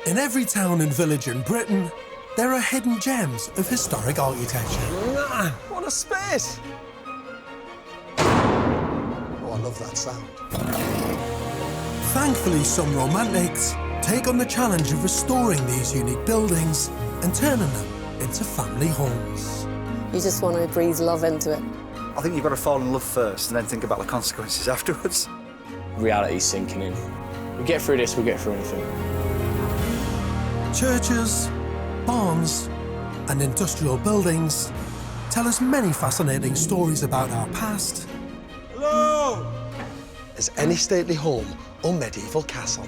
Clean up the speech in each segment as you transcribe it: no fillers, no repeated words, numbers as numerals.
In every town and village in Britain, there are hidden gems of historic architecture. What a space! Oh, I love that sound. Thankfully, some romantics take on the challenge of restoring these unique buildings and turning them into family homes. You just want to breathe love into it. I think you've got to fall in love first and then think about the consequences afterwards. Reality's sinking in. We get through this, we'll get through anything. Churches, barns, and industrial buildings tell us many fascinating stories about our past. Hello! Is any stately home or medieval castle?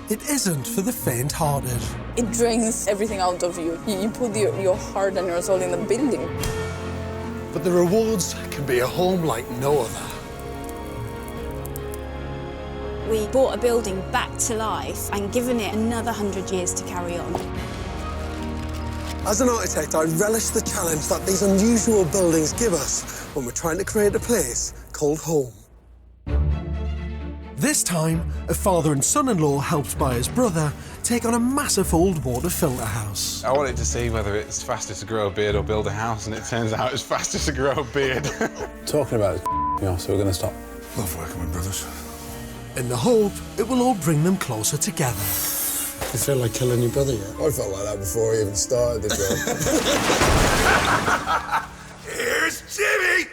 It isn't for the faint-hearted. It drains everything out of you. You put your heart and your soul in the building. But the rewards can be a home like no other. We brought a building back to life and given it another 100 years to carry on. As an architect, I relish the challenge that these unusual buildings give us when we're trying to create a place called home. This time, a father and son-in-law, helped by his brother, take on a massive old water filter house. I wanted to see whether it's faster to grow a beard or build a house, and it turns out it's faster to grow a beard. Talking about it, so we're going to stop. Love working with brothers. In the hope it will all bring them closer together. You feel like killing your brother yet? I felt like that before I even started the job. Here's Jimmy!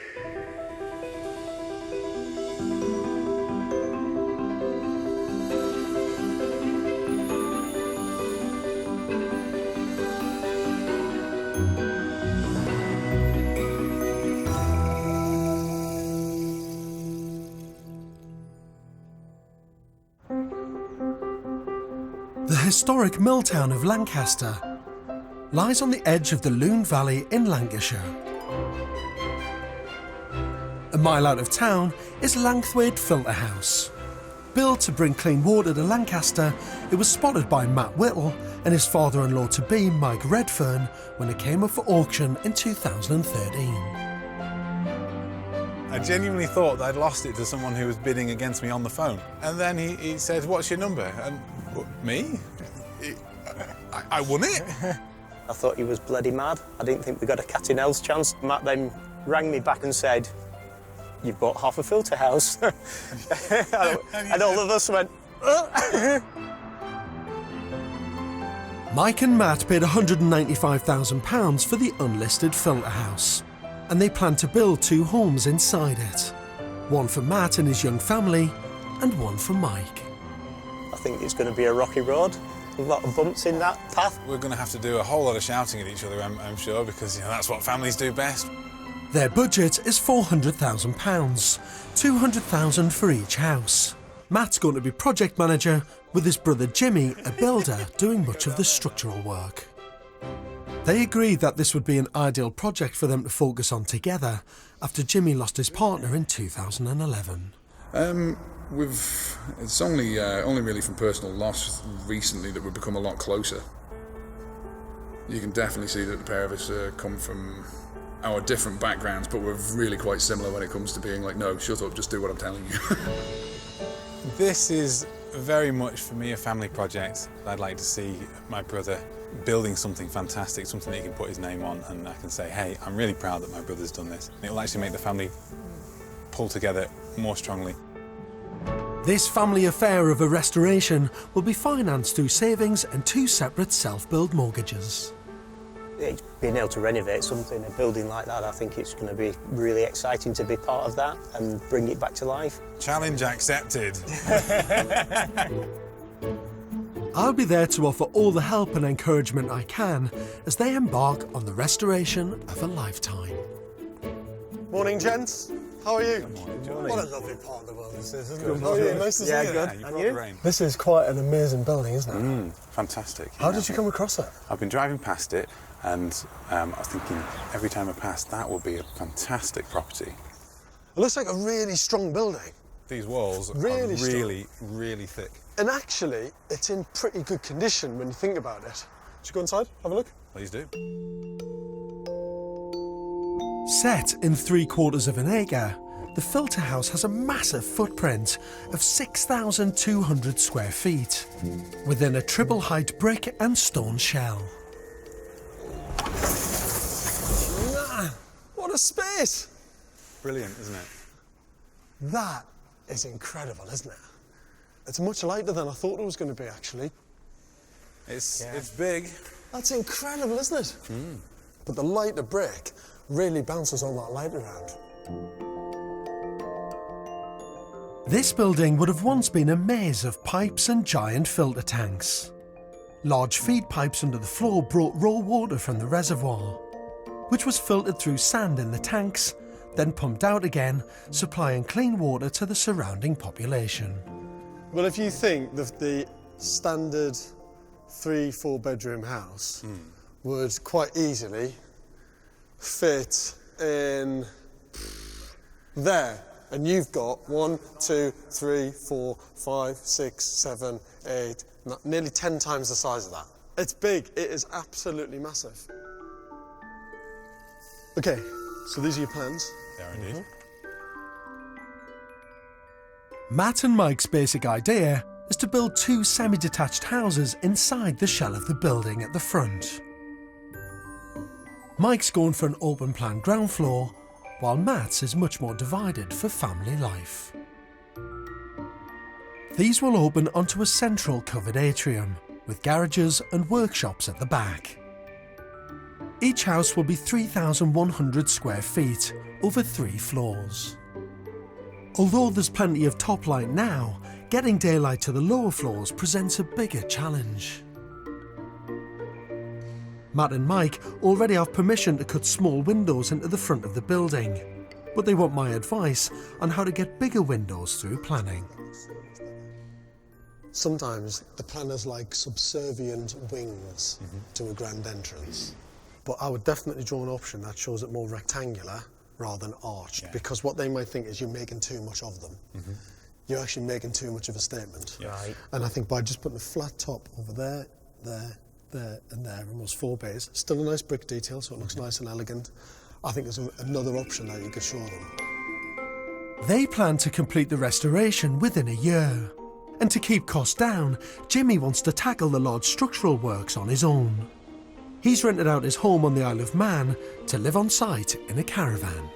The historic mill town of Lancaster lies on the edge of the Lune Valley in Lancashire. A mile out of town is Langthwaite Filter House. Built to bring clean water to Lancaster, it was spotted by Matt Whittle and his father-in-law-to-be, Mike Redfern, when it came up for auction in 2013. I genuinely thought that I'd lost it to someone who was bidding against me on the phone. And then he said, "What's your number?" And me? I won it. I thought he was bloody mad. I didn't think we got a cat in hell's chance. Matt then rang me back and said, "You've bought half a filter house." and all of us went, Mike and Matt paid £195,000 for the unlisted filter house, and they plan to build 2 homes inside it. One for Matt and his young family, and one for Mike. I think it's going to be a rocky road. A lot of bumps in that path. We're going to have to do a whole lot of shouting at each other, I'm sure, because that's what families do best. Their budget is £400,000, £200,000 for each house. Matt's going to be project manager, with his brother Jimmy, a builder, doing much of the structural work. They agreed that this would be an ideal project for them to focus on together after Jimmy lost his partner in 2011. It's only really from personal loss recently that we've become a lot closer. You can definitely see that the pair of us come from our different backgrounds, but we're really quite similar when it comes to being like, no, shut up, just do what I'm telling you. This is very much, for me, a family project. I'd like to see my brother building something fantastic, something that he can put his name on, and I can say, hey, I'm really proud that my brother's done this. It will actually make the family pull together more strongly. This family affair of a restoration will be financed through savings and 2 separate self-build mortgages. Being able to renovate something, a building like that, I think it's going to be really exciting to be part of that and bring it back to life. Challenge accepted. I'll be there to offer all the help and encouragement I can as they embark on the restoration of a lifetime. Morning, gents. How are you? Good morning, Johnny. What a lovely part of the world this is, isn't Good it? How are you? morning. Nice to see Yeah, you. good. You And brought you? the rain. This is quite an amazing building, isn't it? Fantastic. How did you come across it? I've been driving past it, and I was thinking every time I passed, that would be a fantastic property. It looks like a really strong building. These walls Really are strong. really, really thick. And actually, it's in pretty good condition when you think about it. Should we go inside, have a look? Please do. Set in 3/4 of an acre, the filter house has a massive footprint of 6,200 square feet within a triple height brick and stone shell. Man, what a space! Brilliant, isn't it? That is incredible, isn't it? It's much lighter than I thought it was going to be, actually. It's big. That's incredible, isn't it? But the lighter brick really bounces all that light around. This building would have once been a maze of pipes and giant filter tanks. Large feed pipes under the floor brought raw water from the reservoir, which was filtered through sand in the tanks, then pumped out again, supplying clean water to the surrounding population. Well, if you think that the standard 3-4 bedroom house would quite easily fit in there, and you've got 1, 2, 3, 4, 5, 6, 7, 8, nearly 10 times the size of that. It's big, it is absolutely massive. Okay, so these are your plans. They are indeed. Matt and Mike's basic idea is to build 2 semi-detached houses inside the shell of the building at the front. Mike's going for an open plan ground floor, while Matt's is much more divided for family life. These will open onto a central covered atrium, with garages and workshops at the back. Each house will be 3,100 square feet, over 3 floors. Although there's plenty of top light now, getting daylight to the lower floors presents a bigger challenge. Matt and Mike already have permission to cut small windows into the front of the building, but they want my advice on how to get bigger windows through planning. Sometimes the planners like subservient wings to a grand entrance, but I would definitely draw an option that shows it more rectangular rather than arched, because what they might think is you're making too much of them. You're actually making too much of a statement. Right. And I think by just putting a flat top over there, there and there, almost 4 bays, still a nice brick detail so it looks nice and elegant, I think there's another option that you could show them. They plan to complete the restoration within a year. And to keep costs down, Jimmy wants to tackle the large structural works on his own. He's rented out his home on the Isle of Man to live on site in a caravan.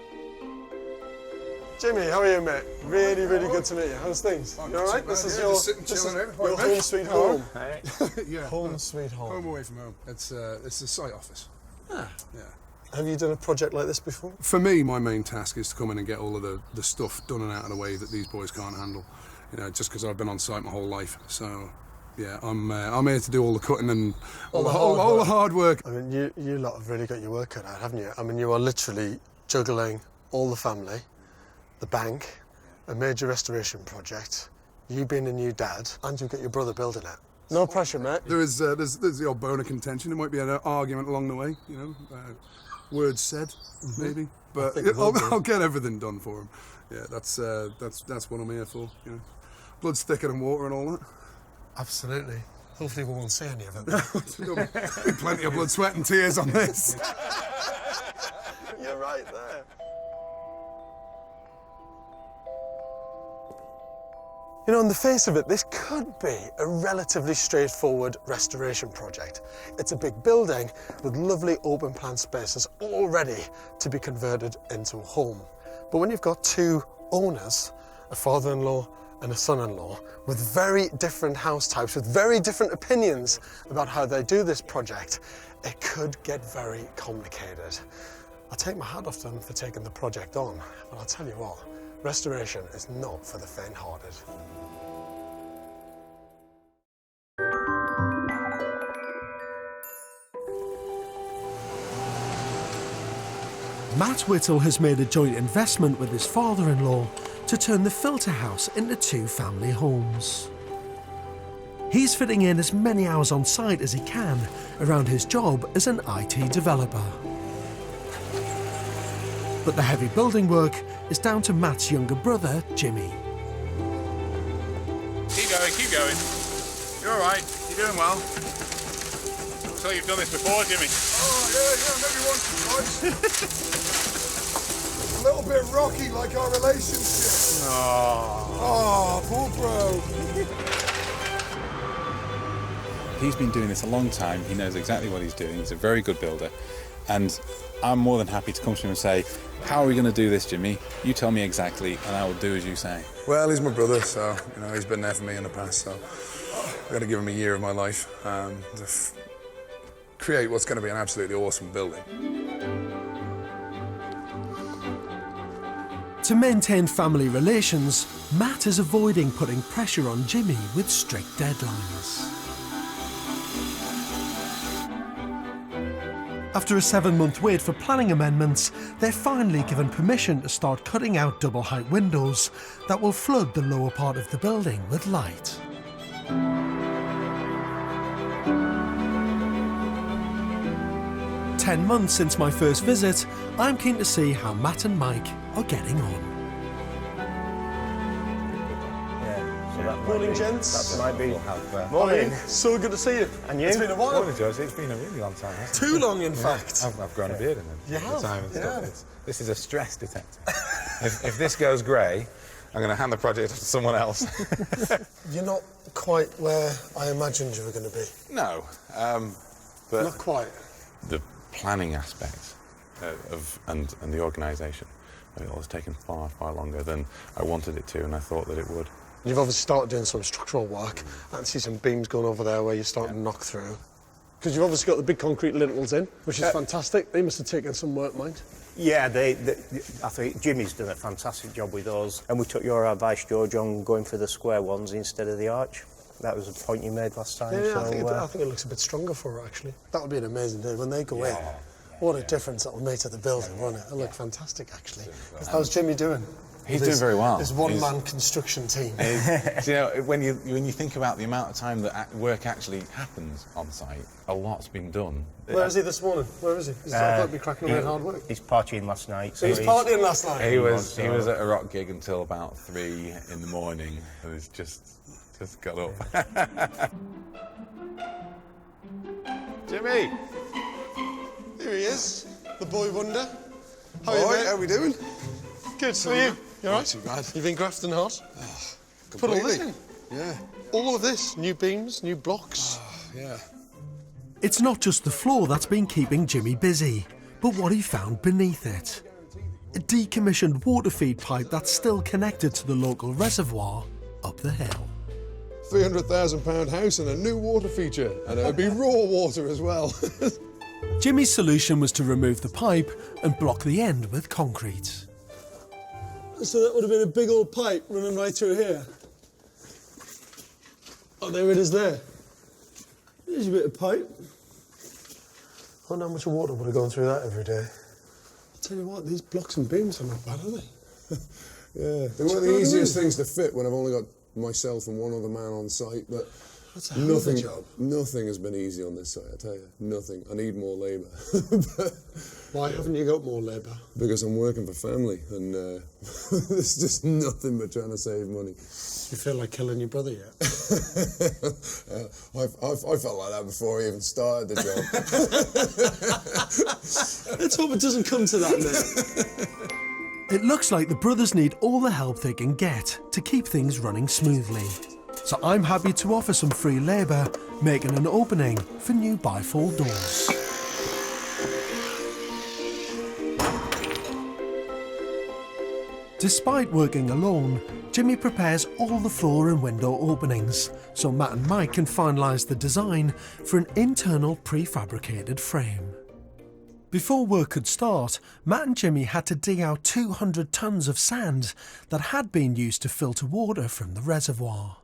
Jimmy, how are you, mate? Really, really good to meet you. How's things? You all right? This is your home sweet home. Yeah. Home sweet home. Home away from home. It's the site office. Ah. Yeah. Have you done a project like this before? For me, my main task is to come in and get all of the stuff done and out of the way that these boys can't handle. You know, just because I've been on site my whole life. So, yeah, I'm here to do all the cutting and all the hard work. I mean, you lot have really got your work cut out, haven't you? I mean, you are literally juggling all the family, the bank, a major restoration project, you being a new dad, and you've got your brother building it. No pressure, mate. There's the odd bone of contention. There might be an argument along the way, you know, words said, maybe. But I'll get everything done for him. Yeah, that's what I'm here for, you know. Blood thicker than water and all that. Absolutely. Hopefully we won't see any of it. There'll be plenty of blood, sweat and tears on this. You're right there. You know, on the face of it, this could be a relatively straightforward restoration project. It's a big building with lovely open plan spaces all ready to be converted into a home. But when you've got 2 owners, a father-in-law and a son-in-law, with very different house types, with very different opinions about how they do this project, it could get very complicated. I take my hat off to them for taking the project on, but I'll tell you what, restoration is not for the faint-hearted. Matt Whittle has made a joint investment with his father-in-law to turn the filter house into 2 family homes. He's fitting in as many hours on site as he can around his job as an IT developer. But the heavy building work is down to Matt's younger brother, Jimmy. Keep going. You're all right. You're doing well. So you've done this before, Jimmy? Oh, yeah, maybe once or twice. little bit rocky like our relationship. Oh, poor bro. He's been doing this a long time. He knows exactly what he's doing. He's a very good builder. And I'm more than happy to come to him and say, how are we going to do this, Jimmy? You tell me exactly, and I will do as you say. Well, he's my brother, so, you know, he's been there for me in the past, so I've got to give him a year of my life to create what's going to be an absolutely awesome building. To maintain family relations, Matt is avoiding putting pressure on Jimmy with strict deadlines. After a 7-month wait for planning amendments, they're finally given permission to start cutting out double-height windows that will flood the lower part of the building with light. "10 months since my first visit, I'm keen to see how Matt and Mike are getting on. Morning, gents. That might be. Morning. So good to see you. And you? It's been a while. Morning, Josie. It's been a really long time, hasn't it? Too long, in fact. I've grown a beard in You the have, time and stuff. yeah. This is a stress detector. if this goes grey, I'm going to hand the project to someone else. You're not quite where I imagined you were going to be. No, but Not quite. the planning aspect and the organisation, it has taken far, far longer than I wanted it to, and I thought that it would. You've obviously started doing some structural work. I can see some beams going over there where you're starting to knock through. Because you've obviously got the big concrete lintels in, which is fantastic. They must have taken some work, mind. Yeah, I think Jimmy's done a fantastic job with those. And we took your advice, George, on going for the square ones instead of the arch. That was a point you made last time. Yeah, so, I think it looks a bit stronger for her, actually. That would be an amazing day when they go in. What a difference that will make to the building, won't it? It'll look fantastic, actually. How's Jimmy doing? He's doing very well. His one-man construction team. You know, when you think about the amount of time that work actually happens on site, a lot's been done. Where is he this morning? Where is he? He's got to be cracking away at hard work. He's partying last night. So he's partying last night? He was at a rock gig until about 3 in the morning, and he's just got up. Jimmy! Here he is, the boy wonder. How are we doing? Good, so you? You all right? Not too bad. You've been grafting hard? Put all this in? Yeah. All of this? New beams, new blocks? Yeah. It's not just the floor that's been keeping Jimmy busy, but what he found beneath it. A decommissioned water feed pipe that's still connected to the local reservoir up the hill. £300,000 house and a new water feature. And it would be raw water as well. Jimmy's solution was to remove the pipe and block the end with concrete. So that would have been a big old pipe running right through here. Oh, there it is there. There's a bit of pipe. I wonder how much water would have gone through that every day. I'll tell you what, these blocks and beams are not bad, are they? Yeah. They're one of the easiest things to fit when I've only got myself and one other man on site, but that's a hell of a job. Nothing has been easy on this site, I tell you. Nothing. I need more labour. Why haven't you got more labour? Because I'm working for family, and there's just nothing but trying to save money. You feel like killing your brother yet? I felt like that before I even started the job. Let's hope it doesn't come to that now. It looks like the brothers need all the help they can get to keep things running smoothly. So I'm happy to offer some free labour, making an opening for new bifold doors. Despite working alone, Jimmy prepares all the floor and window openings, so Matt and Mike can finalise the design for an internal prefabricated frame. Before work could start, Matt and Jimmy had to dig out 200 tonnes of sand that had been used to filter water from the reservoir.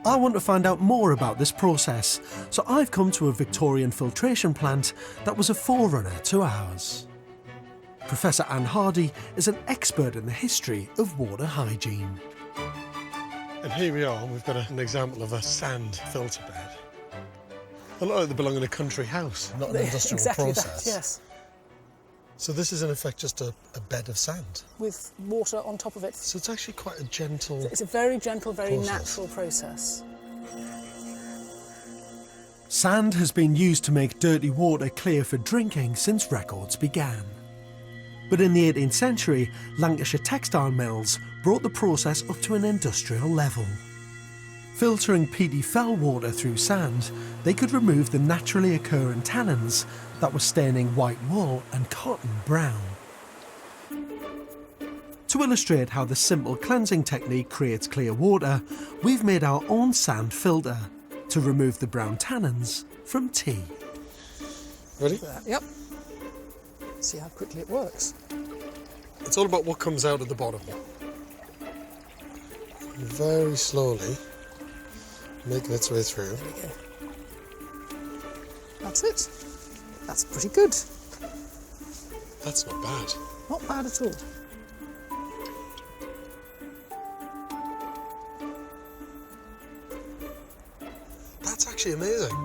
I want to find out more about this process, so I've come to a Victorian filtration plant that was a forerunner to ours. Professor Anne Hardy is an expert in the history of water hygiene. And here we are, we've got an example of a sand filter bed. They look like they belong in a country house, not an industrial process. That, yes. So this is in effect just a bed of sand? With water on top of it. So it's actually quite a gentle It's a very gentle, very process. natural process. Sand has been used to make dirty water clear for drinking since records began. But in the 18th century, Lancashire textile mills brought the process up to an industrial level. Filtering peaty fell water through sand, they could remove the naturally occurring tannins that were staining white wool and cotton brown. To illustrate how the simple cleansing technique creates clear water, we've made our own sand filter to remove the brown tannins from tea. Ready? Yep. See how quickly it works. It's all about what comes out at the bottom. Very slowly, making its way through. There we go. That's it. That's pretty good. That's not bad. Not bad at all. That's actually amazing.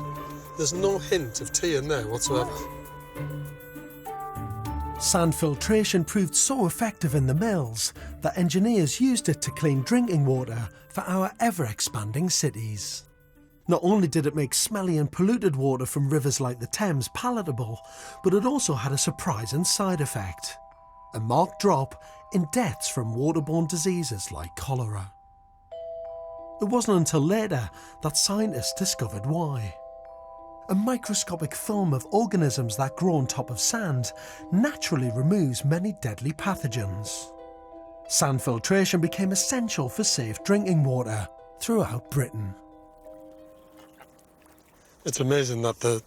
There's no hint of tea in there whatsoever. Sand filtration proved so effective in the mills that engineers used it to clean drinking water for our ever-expanding cities. Not only did it make smelly and polluted water from rivers like the Thames palatable, but it also had a surprising side effect: a marked drop in deaths from waterborne diseases like cholera. It wasn't until later that scientists discovered why. A microscopic film of organisms that grow on top of sand naturally removes many deadly pathogens. Sand filtration became essential for safe drinking water throughout Britain. It's amazing that the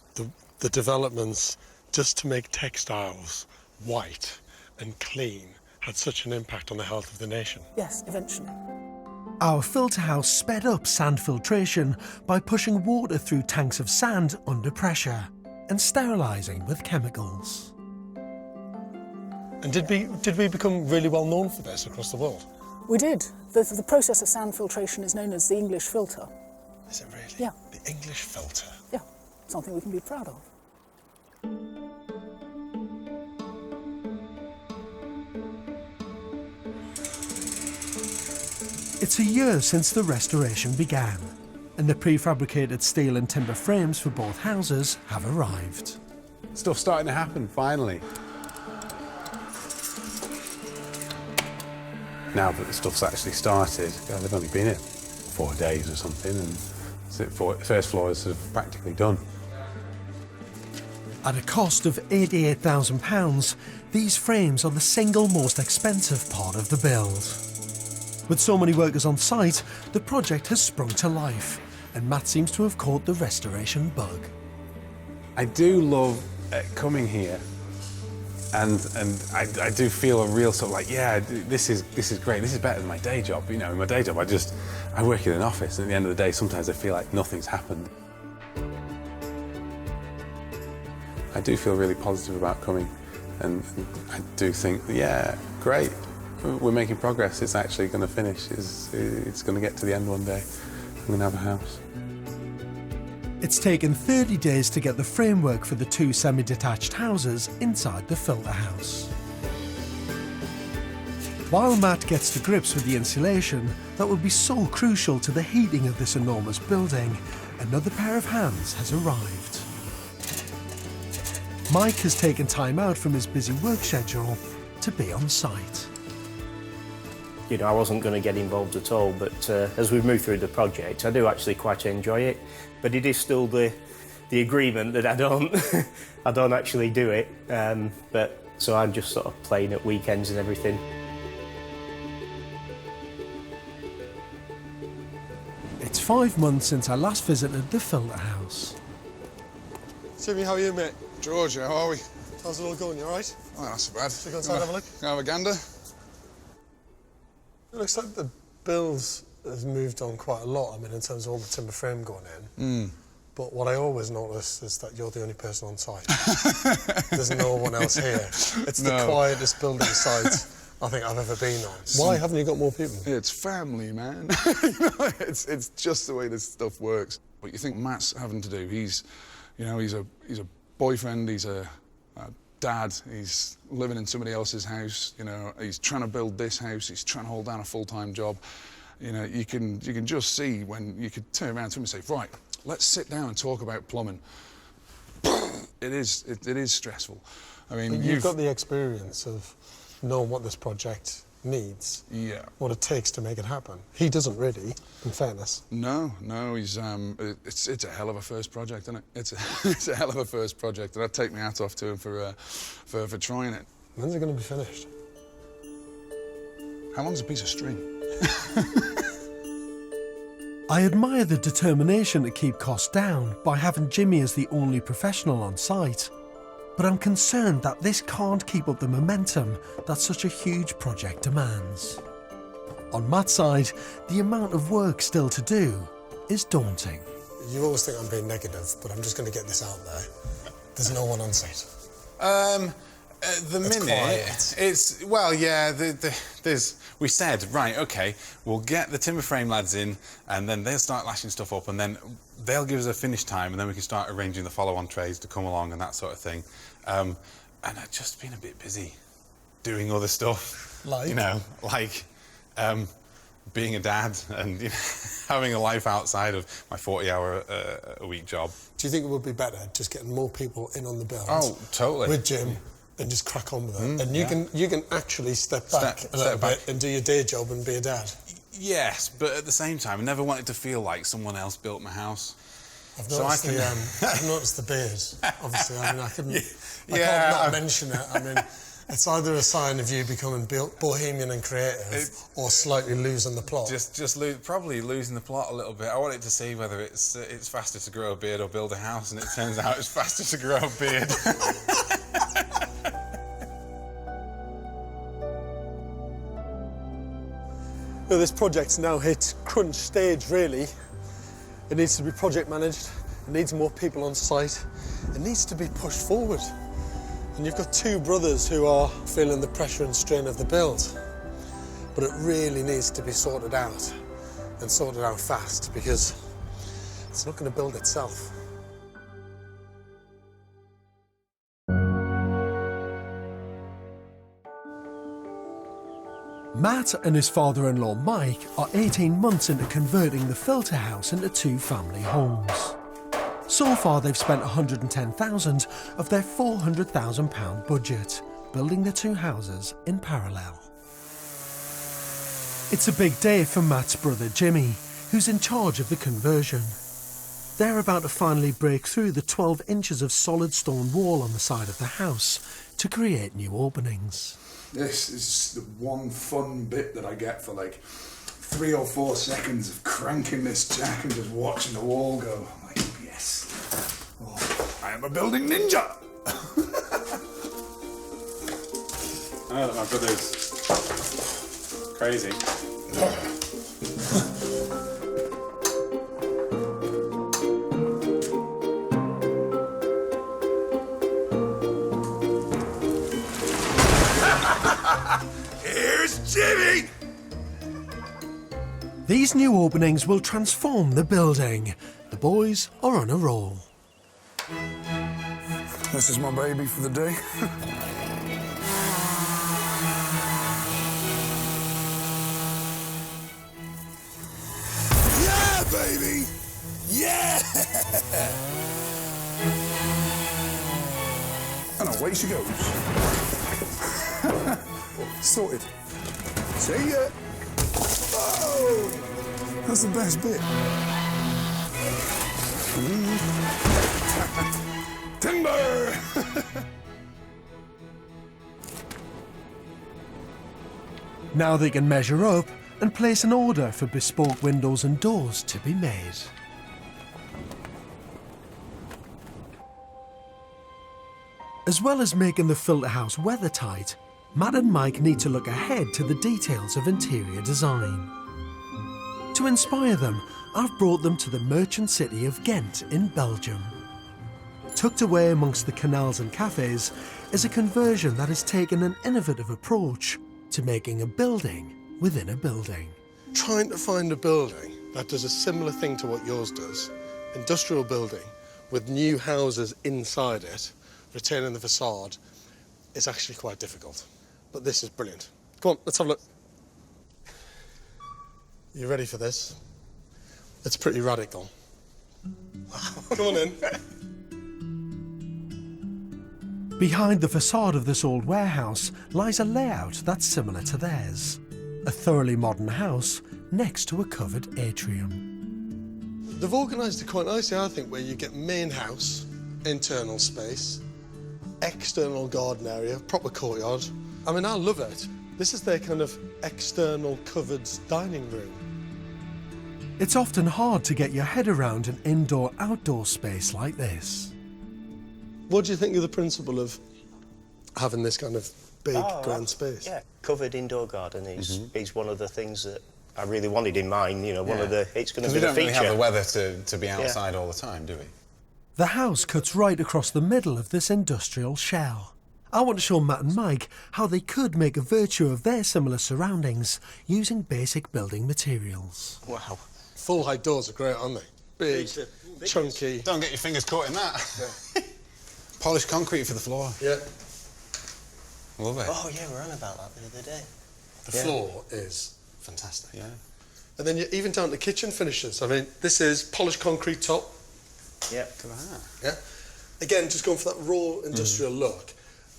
developments just to make textiles white and clean had such an impact on the health of the nation. Yes, eventually. Our filter house sped up sand filtration by pushing water through tanks of sand under pressure and sterilising with chemicals. And did we become really well known for this across the world? We did. The process of sand filtration is known as the English filter. Is it really? Yeah. The English filter. Yeah, something we can be proud of. It's a year since the restoration began, and the prefabricated steel and timber frames for both houses have arrived. Stuff's starting to happen, finally. Now that the stuff's actually started, they've only been here 4 days or something, and the first floor is sort of practically done. At a cost of £88,000, these frames are the single most expensive part of the build. With so many workers on site, the project has sprung to life, and Matt seems to have caught the restoration bug. I do love coming here, and I do feel a real sort of like, yeah, this is great. This is better than my day job. You know, in my day job, I work in an office, and at the end of the day, sometimes I feel like nothing's happened. I do feel really positive about coming, and I do think, yeah, great. We're making progress. It's actually going to finish. It's going to get to the end one day. I'm going to have a house. It's taken 30 days to get the framework for the 2 semi-detached houses inside the filter house. While Matt gets to grips with the insulation that will be so crucial to the heating of this enormous building, another pair of hands has arrived. Mike has taken time out from his busy work schedule to be on site. You know, I wasn't going to get involved at all, but as we move through the project, I do actually quite enjoy it. But it is still the agreement that I don't actually do it. But so I'm just sort of playing at weekends and everything. It's 5 months since I last visited the filter house. Jimmy, how are you, mate? George, how are we? How's it all going? You all right? Oh, not so bad. Should we go inside and have a look? Can I have a gander? It looks like the build has moved on quite a lot, I mean, in terms of all the timber frame going in. But what I always notice is that you're the only person on site. There's no one else here. It's the quietest building site I think I've ever been on. Why haven't you got more people? It's family, man. You know, it's just the way this stuff works. What you think Matt's having to do, he's a boyfriend, he's a dad, he's living in somebody else's house, you know, he's trying to build this house, he's trying to hold down a full-time job. You know, you can just see when you could turn around to him and say, right, let's sit down and talk about plumbing. It is stressful. I mean, But you've got the experience of knowing what this project needs, what it takes to make it happen. He doesn't really, in fairness. No, he's it's a hell of a first project, isn't it? It's a hell of a first project, and I'd take my hat off to him for trying it. When's it going to be finished? How long's a piece of string? I admire the determination to keep costs down by having Jimmy as the only professional on site, but I'm concerned that this can't keep up the momentum that such a huge project demands. On Matt's side, the amount of work still to do is daunting. You always think I'm being negative, but I'm just going to get this out there. There's no one on site. The minute it's well, yeah. There's we said right, okay, we'll get the timber frame lads in, and then they'll start lashing stuff up, and then they'll give us a finish time, and then we can start arranging the follow-on trays to come along and that sort of thing. And I've just been a bit busy doing other stuff, like being a dad and having a life outside of my 40-hour a week job. Do you think it would be better just getting more people in on the build? Oh, totally. With Jim. And just crack on with it. And you can actually step back a little bit and do your day job and be a dad. Yes, but at the same time, I never want it to feel like someone else built my house. I've noticed, I've noticed the beard, obviously. I mean, I can't not mention it. I mean, it's either a sign of you becoming bohemian and creative or slightly losing the plot. Probably losing the plot a little bit. I wanted to see whether it's faster to grow a beard or build a house, and it turns out it's faster to grow a beard. Well, this project's now hit crunch stage, really. It needs to be project managed, it needs more people on site, it needs to be pushed forward. And you've got two brothers who are feeling the pressure and strain of the build. But it really needs to be sorted out, and sorted out fast, because it's not going to build itself. Matt and his father-in-law Mike are 18 months into converting the filter house into two family homes. So far they've spent £110,000 of their £400,000 budget building the two houses in parallel. It's a big day for Matt's brother Jimmy, who's in charge of the conversion. They're about to finally break through the 12 inches of solid stone wall on the side of the house to create new openings. This is the one fun bit that I get for like 3 or 4 seconds of cranking this jack and just watching the wall go. I'm like, yes, I am a building ninja. I know that my brother's crazy. Here's Jimmy! These new openings will transform the building. The boys are on a roll. This is my baby for the day. Yeah, baby! Yeah! And away she goes. Sorted. See ya! Oh! That's the best bit. Timber! Now they can measure up and place an order for bespoke windows and doors to be made. As well as making the filter house weathertight, Matt and Mike need to look ahead to the details of interior design. To inspire them, I've brought them to the merchant city of Ghent in Belgium. Tucked away amongst the canals and cafes is a conversion that has taken an innovative approach to making a building within a building. Trying to find a building that does a similar thing to what yours does, industrial building with new houses inside it, retaining the facade, is actually quite difficult. But this is brilliant. Come on, let's have a look. You ready for this? It's pretty radical. Come on in. Behind the facade of this old warehouse lies a layout that's similar to theirs. A thoroughly modern house next to a covered atrium. They've organised it quite nicely, I think, where you get main house, internal space, external garden area, proper courtyard. I mean, I love it. This is their kind of external covered dining room. It's often hard to get your head around an indoor-outdoor space like this. What do you think of the principle of having this kind of big, grand space? Yeah, covered indoor garden is one of the things that I really wanted in mine. You know, one of the, it's going to be the feature. Because we don't really have the weather to be outside all the time, do we? The house cuts right across the middle of this industrial shell. I want to show Matt and Mike how they could make a virtue of their similar surroundings using basic building materials. Wow. Full height doors are great, aren't they? Big, chunky. Don't get your fingers caught in that. Yeah. Polished concrete for the floor. Yeah. Love it. Oh yeah, we were on about that the other day. The floor is fantastic. Yeah. And then you're even down to kitchen finishes. I mean, this is polished concrete top. Yeah. Look at that. Yeah. Again, just going for that raw industrial look.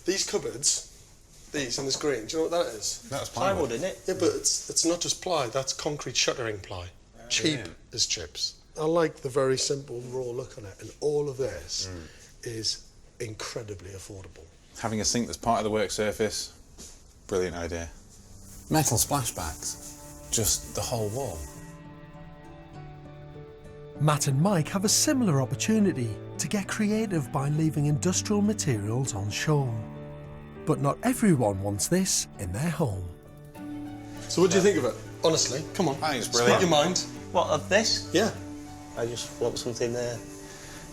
These cupboards, these and this green, do you know what that is? That's Plywood, isn't it? Yeah, but it's not just ply, that's concrete shuttering ply. Cheap as chips. I like the very simple raw look on it, and all of this is incredibly affordable. Having a sink that's part of the work surface, brilliant idea. Metal splashbacks, just the whole wall. Matt and Mike have a similar opportunity to get creative by leaving industrial materials on shore. But not everyone wants this in their home. So what do you think of it? Honestly, come on. I think it's brilliant. Speak your mind. What, of this? Yeah. I just want something a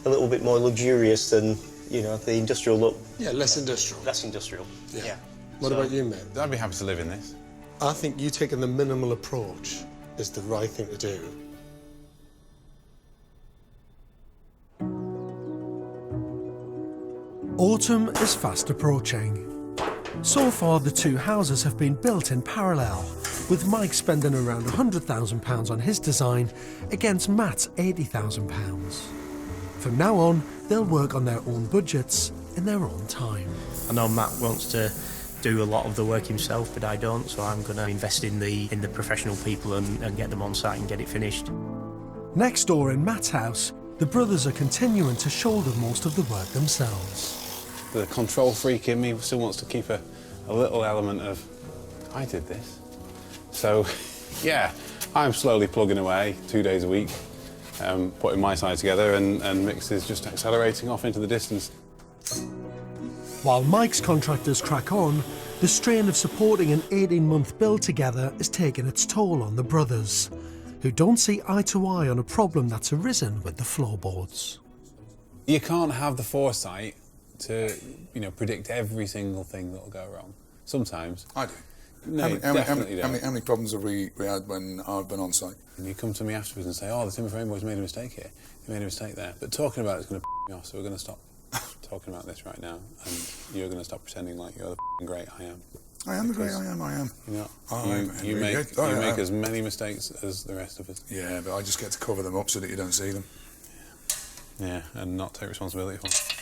little bit more luxurious than, you know, the industrial look. Yeah, less industrial. Less industrial. Yeah. What about you, mate? I'd be happy to live in this. I think you taking the minimal approach is the right thing to do. Autumn is fast approaching. So far, the two houses have been built in parallel, with Mike spending around £100,000 on his design against Matt's £80,000. From now on, they'll work on their own budgets in their own time. I know Matt wants to do a lot of the work himself, but I don't, so I'm going to invest in the professional people and get them on site and get it finished. Next door in Matt's house, the brothers are continuing to shoulder most of the work themselves. The control freak in me still wants to keep a little element of, I did this. So, yeah, I'm slowly plugging away 2 days a week, putting my side together, and Mix is just accelerating off into the distance. While Mike's contractors crack on, the strain of supporting an 18-month build together is taking its toll on the brothers, who don't see eye to eye on a problem that's arisen with the floorboards. You can't have the foresight to, you know, predict every single thing that'll go wrong. Sometimes. I do. No, you definitely don't. How many problems have we had when I've been on site? And you come to me afterwards and say, oh, the timber frame boy's made a mistake here. He made a mistake there. But talking about it's going to me off, so we're going to stop talking about this right now, and you're going to stop pretending like you're the great I am. I am the great I am. You know, you make as many mistakes as the rest of us. Yeah, but I just get to cover them up so that you don't see them. Yeah, and not take responsibility for them.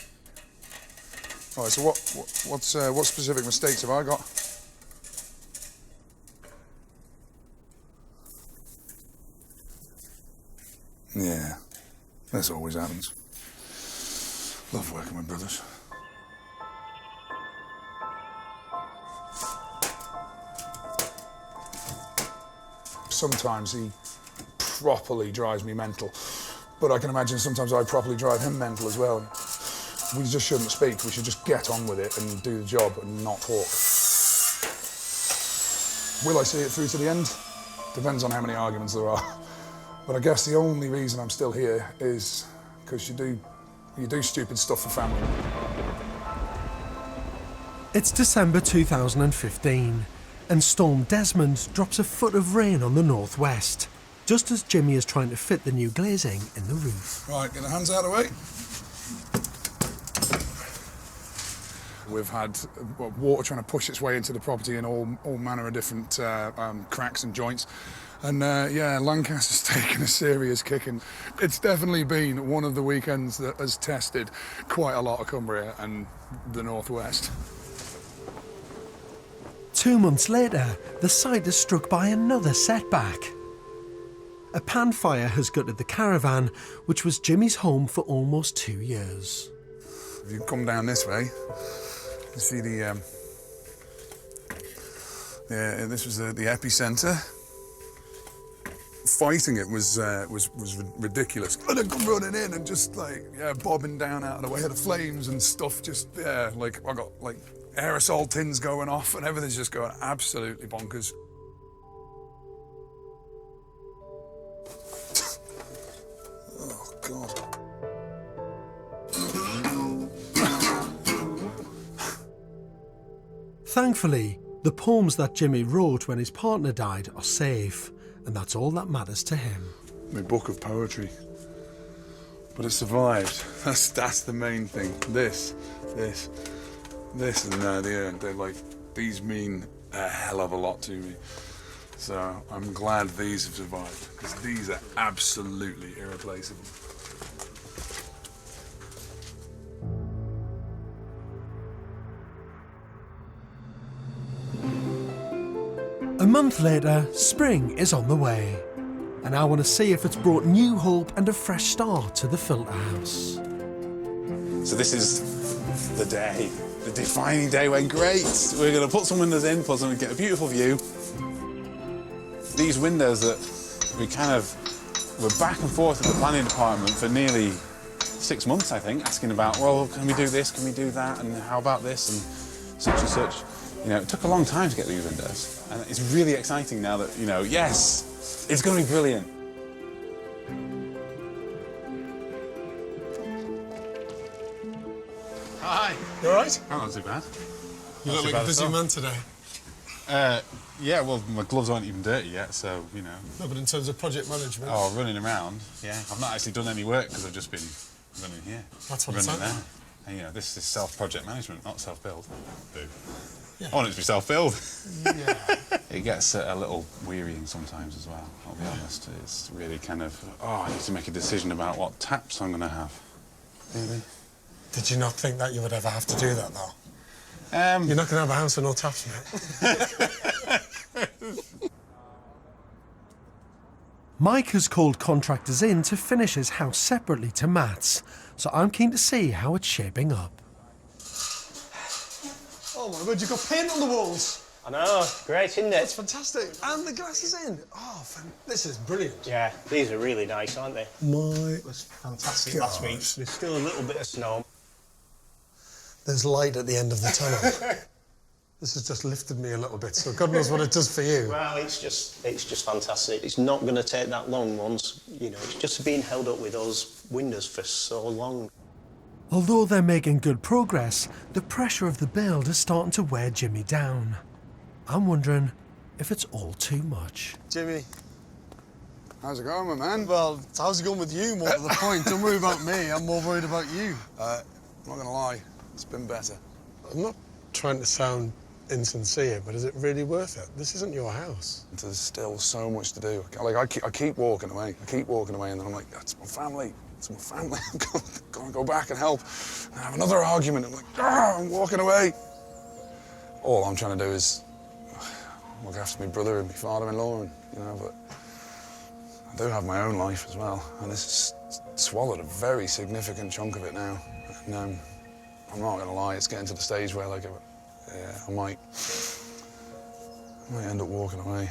All right, so what specific mistakes have I got? Yeah, this always happens. Love working with brothers. Sometimes he properly drives me mental, but I can imagine sometimes I properly drive him mental as well. We just shouldn't speak, we should just get on with it and do the job and not talk. Will I see it through to the end? Depends on how many arguments there are. But I guess the only reason I'm still here is because you do stupid stuff for family. It's December 2015, and Storm Desmond drops a foot of rain on the northwest, just as Jimmy is trying to fit the new glazing in the roof. Right, get the hands out of the way. We've had water trying to push its way into the property in all manner of different cracks and joints. And yeah, Lancaster's taken a serious kicking. It's definitely been one of the weekends that has tested quite a lot of Cumbria and the northwest. 2 months later, the site is struck by another setback. A pan fire has gutted the caravan, which was Jimmy's home for almost 2 years. If you come down this way, you see the this was the epicenter. Fighting it was ridiculous. And I come running in and just like bobbing down out of the way of the flames and stuff. Just like I got like aerosol tins going off and everything's just going absolutely bonkers. Oh God. Thankfully, the poems that Jimmy wrote when his partner died are safe, and that's all that matters to him. My book of poetry. But it survived. That's the main thing. This, and they're like, these mean a hell of a lot to me. So I'm glad these have survived, because these are absolutely irreplaceable. A month later, spring is on the way, and I want to see if it's brought new hope and a fresh start to the filter house. So this is the day, the defining day when great, we're going to put some windows in, get a beautiful view. These windows that we were back and forth with the planning department for nearly 6 months, I think, asking about, well, can we do this, can we do that, and how about this, and such and such. You know, it took a long time to get these windows, and it's really exciting now that, you know, yes, it's going to be brilliant. Hi. You all right? Oh, not too bad. You look like a busy man today. Yeah, well, my gloves aren't even dirty yet, so, you know. No, but in terms of project management... Oh, running around, yeah. I've not actually done any work because I've just been running here. That's what it's like. There. And, you know, this is self-project management, not self-build. Boo. Yeah. I want it to be self-build. Yeah. It gets a little wearying sometimes as well, I'll be honest. It's really kind of, I need to make a decision about what taps I'm going to have. Really? Did you not think that you would ever have to do that, though? You're not going to have a house with no taps, mate. Mike has called contractors in to finish his house separately to Matt's, so I'm keen to see how it's shaping up. Oh my God, you've got paint on the walls. I know, great, isn't it? That's fantastic. And the glass is in. Oh, this is brilliant. Yeah, these are really nice, aren't they? It was fantastic last week. There's still a little bit of snow. There's light at the end of the tunnel. This has just lifted me a little bit, so God knows what it does for you. Well, it's just fantastic. It's not going to take that long once, you know, it's just been held up with those windows for so long. Although they're making good progress, the pressure of the build is starting to wear Jimmy down. I'm wondering if it's all too much. Jimmy. How's it going, my man? Well, how's it going with you, more to the point? Don't worry about me, I'm more worried about you. I'm not going to lie, it's been better. I'm not trying to sound insincere, but is it really worth it? This isn't your house. There's still so much to do. Like, I keep walking away. And then I'm like, that's my family. It's my family. I'm going to go back and help. And I have another argument. I'm like, I'm walking away. All I'm trying to do is look after my brother and my father-in-law, and, you know, but I do have my own life as well. And this has swallowed a very significant chunk of it now. And I'm not going to lie, it's getting to the stage where, like, I might end up walking away.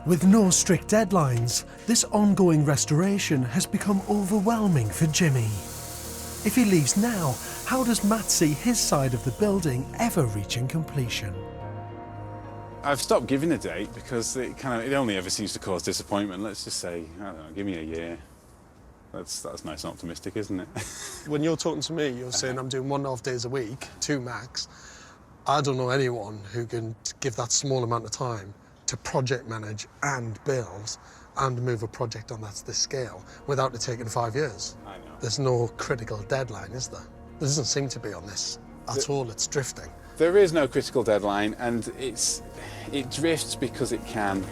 With no strict deadlines, this ongoing restoration has become overwhelming for Jimmy. If he leaves now, how does Matt see his side of the building ever reaching completion? I've stopped giving a date because it only ever seems to cause disappointment. Let's just say, I don't know, give me a year. That's nice and optimistic, isn't it? When you're talking to me, you're saying I'm doing 1.5 days a week, 2 max. I don't know anyone who can give that small amount of time to project manage and build and move a project on this scale without it taking 5 years. I know. There's no critical deadline, is there? There doesn't seem to be on this at all. It's drifting. There is no critical deadline, and it drifts because it can.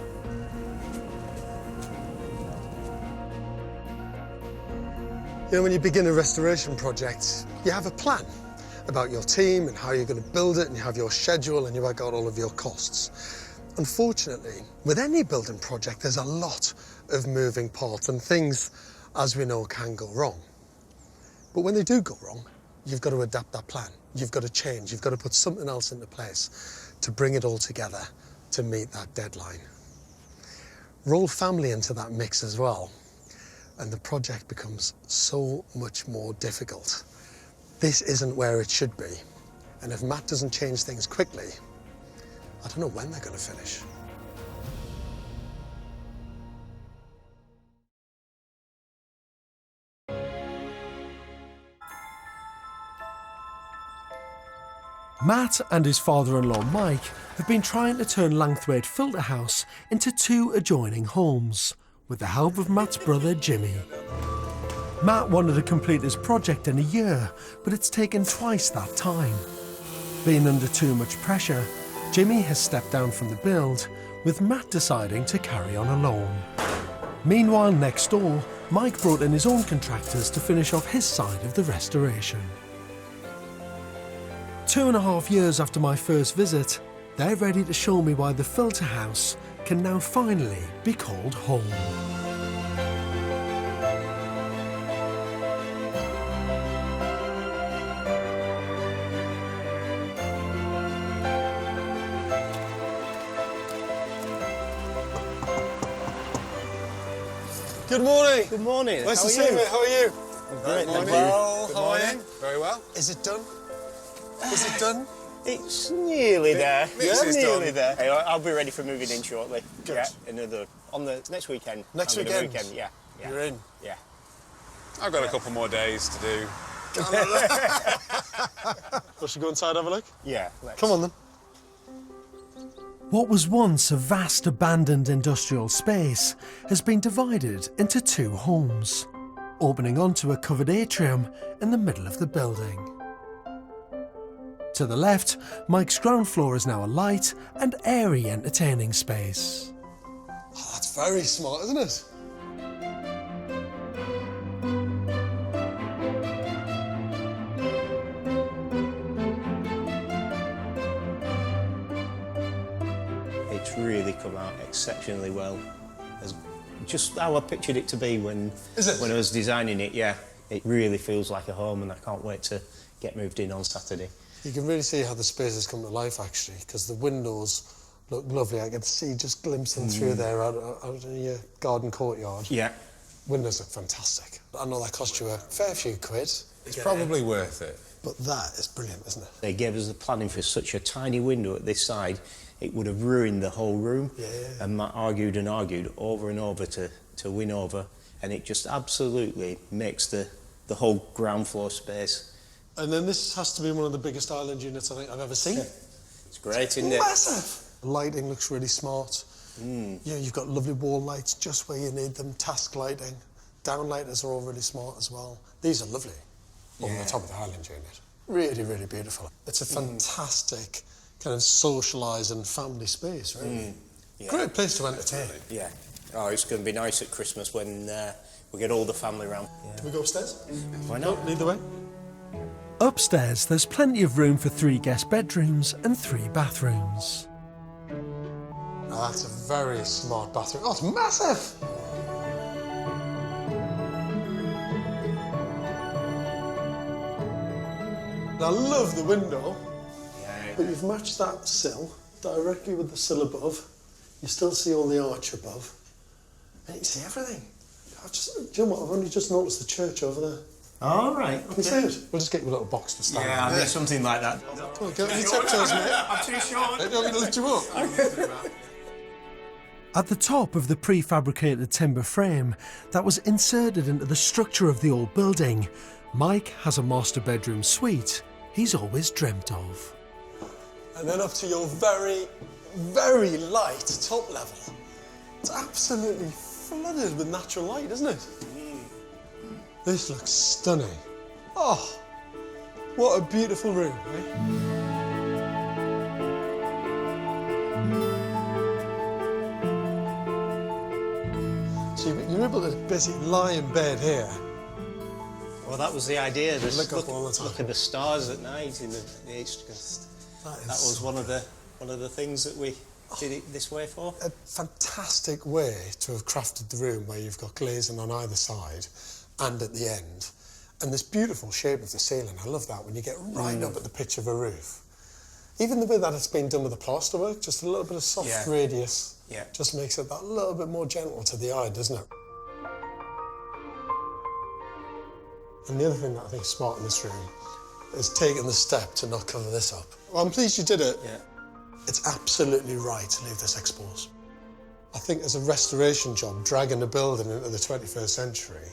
You know, when you begin a restoration project, you have a plan about your team and how you're going to build it, and you have your schedule and you work out all of your costs. Unfortunately, with any building project, there's a lot of moving parts, and things, as we know, can go wrong. But when they do go wrong, you've got to adapt that plan. You've got to change. You've got to put something else into place to bring it all together to meet that deadline. Roll family into that mix as well, and the project becomes so much more difficult. This isn't where it should be. And if Matt doesn't change things quickly, I don't know when they're going to finish. Matt and his father-in-law Mike have been trying to turn Langthwaite Filter House into 2 adjoining homes, with the help of Matt's brother Jimmy. Matt wanted to complete his project in a year, but it's taken twice that time. Being under too much pressure, Jimmy has stepped down from the build, with Matt deciding to carry on alone. Meanwhile, next door, Mike brought in his own contractors to finish off his side of the restoration. 2.5 years after my first visit, they're ready to show me why the filter house can now finally be called home. Good morning. Good morning. Nice How to are see you? you. How are you? Great, thank you. Well, Good how are morning. you? Very well. Is it done? Is it done? It's nearly there. Mix is nearly done. there. Hey, I'll be ready for moving in shortly. Good. Yeah, on the next weekend. Next I'm gonna weekend? Yeah. You're in. Yeah. I've got a couple more days to do. We should go inside and have a look? Yeah. Come on then. What was once a vast abandoned industrial space has been divided into 2 homes, opening onto a covered atrium in the middle of the building. To the left, Mike's ground floor is now a light and airy entertaining space. Oh, that's very smart, isn't it? It's really come out exceptionally well. As just how I pictured it to be when I was designing it, yeah. It really feels like a home, and I can't wait to get moved in on Saturday. You can really see how the space has come to life, actually, because the windows look lovely. I can see just glimpsing through there out in your garden courtyard. Yeah. Windows look fantastic. I know that cost you a fair few quid. It's probably worth it. But that is brilliant, isn't it? They gave us the planning for such a tiny window at this side, it would have ruined the whole room. Yeah. And Matt argued and argued over and over to win over, and it just absolutely makes the whole ground floor space. And then this has to be one of the biggest island units I think I've ever seen. It's great, isn't it? Massive! The lighting looks really smart. You know, you've got lovely wall lights just where you need them, task lighting. Downlighters are all really smart as well. These are lovely. Over the top of the island unit. Really, really beautiful. It's a fantastic kind of socialising family space, really. Yeah. Great place to entertain. Yeah. Oh, it's going to be nice at Christmas when we get all the family round. Yeah. Can we go upstairs? Why not? Lead the way. Upstairs, there's plenty of room for 3 guest bedrooms and 3 bathrooms. Oh, that's a very smart bathroom. Oh, it's massive! I love the window, but you've matched that sill directly with the sill above. You still see all the arch above, and you can see everything. Do you know what? I've only just noticed the church over there. All right. Can you see it? We'll just get you a little box to stand Yeah, in. I need something like that. Come on, get on your tiptoes, mate. I'm too short. Hey, do you want me to lift you up? At the top of the prefabricated timber frame that was inserted into the structure of the old building, Mike has a master bedroom suite he's always dreamt of. And then up to your very, very light top level. It's absolutely flooded with natural light, isn't it? This looks stunning. Oh, what a beautiful room, eh? So you're able to basically lie in bed here. Well, that was the idea. Look up all the time. Look at the stars at night in the east coast. That was one of the things that we did it this way for. A fantastic way to have crafted the room where you've got glazing on either side and at the end. And this beautiful shape of the ceiling. I love that when you get right up at the pitch of a roof. Even the way that it's been done with the plaster work, just a little bit of soft radius, just makes it that little bit more gentle to the eye, doesn't it? And the other thing that I think is smart in this room is taking the step to not cover this up. Well, I'm pleased you did it. Yeah. It's absolutely right to leave this exposed. I think as a restoration job, dragging a building into the 21st century,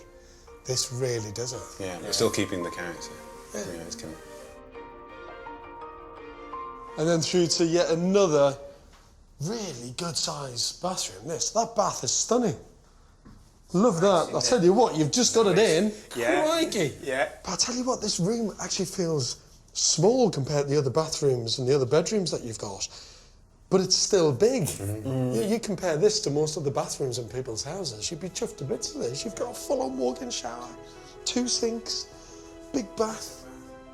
this really does it. Yeah, we're still keeping the character. Yeah. It's kind of... And then through to yet another really good-sized bathroom. That bath is stunning. Love that. I'll tell you what, you've just got it in. Yeah. Crikey. Yeah. But I'll tell you what, this room actually feels small compared to the other bathrooms and the other bedrooms that you've got. But it's still big. You compare this to most of the bathrooms in people's houses, you'd be chuffed to bits with this. You've got a full-on walk-in shower, 2 sinks, big bath,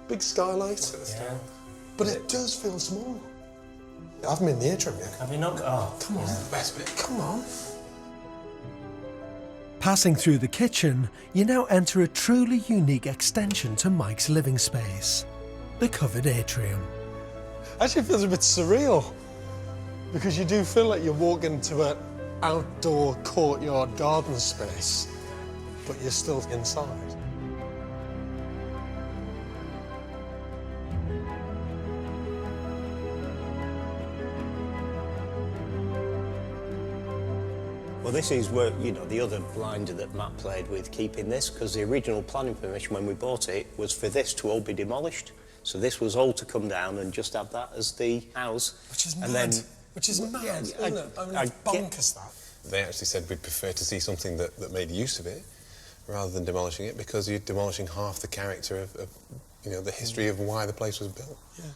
big skylight. Yeah. But it does feel small. I haven't been in the atrium yet. Have you not? Oh, come on. The best bit. Come on. Passing through the kitchen, you now enter a truly unique extension to Mike's living space, the covered atrium. Actually, it feels a bit surreal because you do feel like you're walking into an outdoor courtyard garden space, but you're still inside. Well, this is where, you know, the other blinder that Matt played with, keeping this, because the original planning permission when we bought it was for this to all be demolished. So this was all to come down and just have that as the house. Which is and mad. Then, Which is mad, isn't it? I mean, I it's bonkers, that. They actually said we'd prefer to see something that made use of it rather than demolishing it, because you're demolishing half the character of you know, the history of why the place was built. Yeah.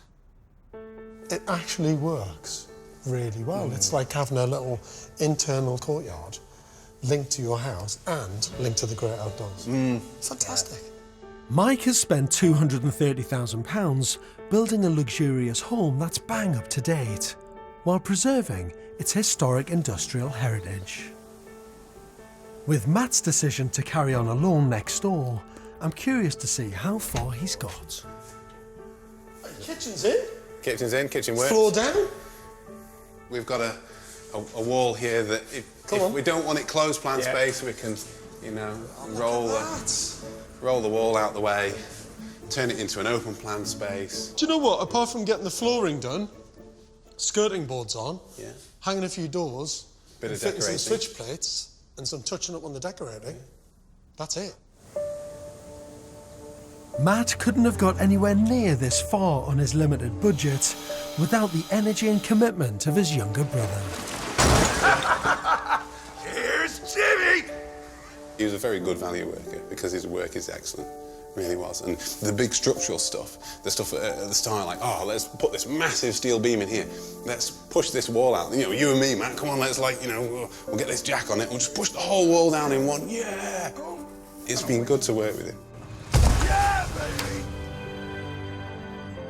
It actually works really well. It's like having a little internal courtyard linked to your house and linked to the great outdoors. Fantastic. Mike has spent £230,000 building a luxurious home that's bang up to date, while preserving its historic industrial heritage. With Matt's decision to carry on alone next door, I'm curious to see how far he's got. Kitchen's in. Kitchen's in, kitchen works. Floor down. We've got a wall here that if we don't want it closed plan space, we can, you know, roll the wall out the way, turn it into an open plan space. Do you know what? Apart from getting the flooring done, skirting boards on, hanging a few doors, Bit of fitting some decorating. switch plates and some touching up on the decorating, that's it. Matt couldn't have got anywhere near this far on his limited budget without the energy and commitment of his younger brother. Here's Jimmy! He was a very good value worker because his work is excellent, really was. And the big structural stuff, the stuff at the start, like, oh, let's put this massive steel beam in here. Let's push this wall out. You know, you and me, Matt, come on, let's like, you know, we'll get this jack on it. We'll just push the whole wall down in one. Yeah! It's been good to work with him. Yeah, baby!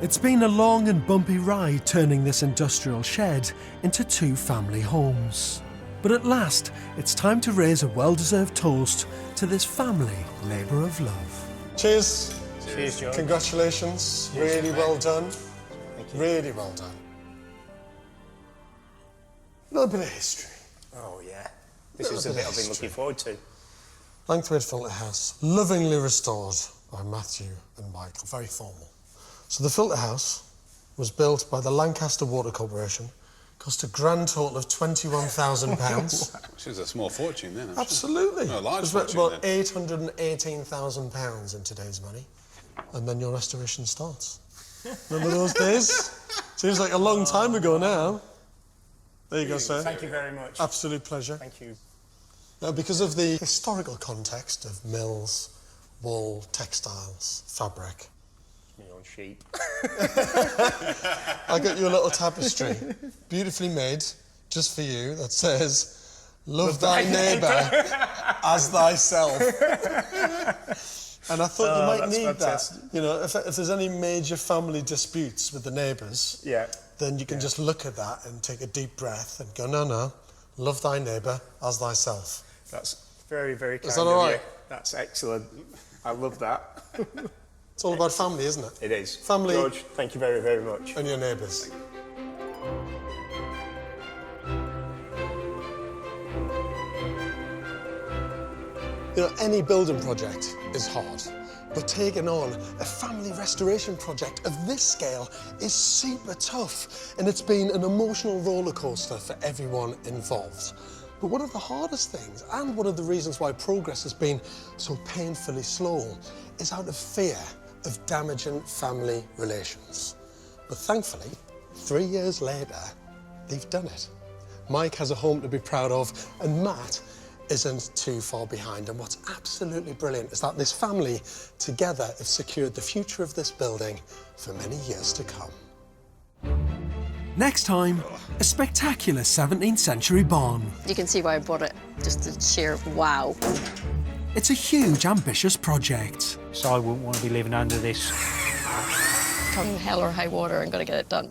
It's been a long and bumpy ride turning this industrial shed into 2 family homes. But at last, it's time to raise a well-deserved toast to this family labour of love. Cheers. Cheers, Joe. Congratulations. Really well done. Thank you. Really well done. A little bit of history. Oh, yeah. This is the bit I've been looking forward to. Langthwaite Filter House, lovingly restored by Matthew and Michael. Very formal. So the filter house was built by the Lancaster Water Corporation, cost a grand total of £21,000. Which is a small fortune then, I'm Absolutely. Sure. No, a large it was fortune about £818,000 in today's money. And then your restoration starts. Remember those days? Seems like a long time ago now. There you go, sir. Thank you very much. Absolute pleasure. Thank you. Now, because of the historical context of mills, wool, textiles, fabric, Me on sheep. I got you a little tapestry, beautifully made, just for you, that says, Love thy neighbour as thyself. And I thought you might need fantastic. that. You know, if there's any major family disputes with the neighbours, then you can just look at that and take a deep breath and go, no, love thy neighbour as thyself. That's very, very kind Is that all of right? you. That's excellent. I love that. It's all about family, isn't it? It is. Family. George, thank you very, very much. And your neighbours. You know, any building project is hard, but taking on a family restoration project of this scale is super tough, and it's been an emotional roller coaster for everyone involved. But one of the hardest things, and one of the reasons why progress has been so painfully slow, is out of fear of damaging family relations. But thankfully, 3 years later, they've done it. Mike has a home to be proud of, and Matt isn't too far behind. And what's absolutely brilliant is that this family together have secured the future of this building for many years to come. Next time, a spectacular 17th century barn. You can see why I bought it, just the sheer wow. It's a huge, ambitious project. So I wouldn't want to be living under this. Come hell or high water, I'm going to get it done.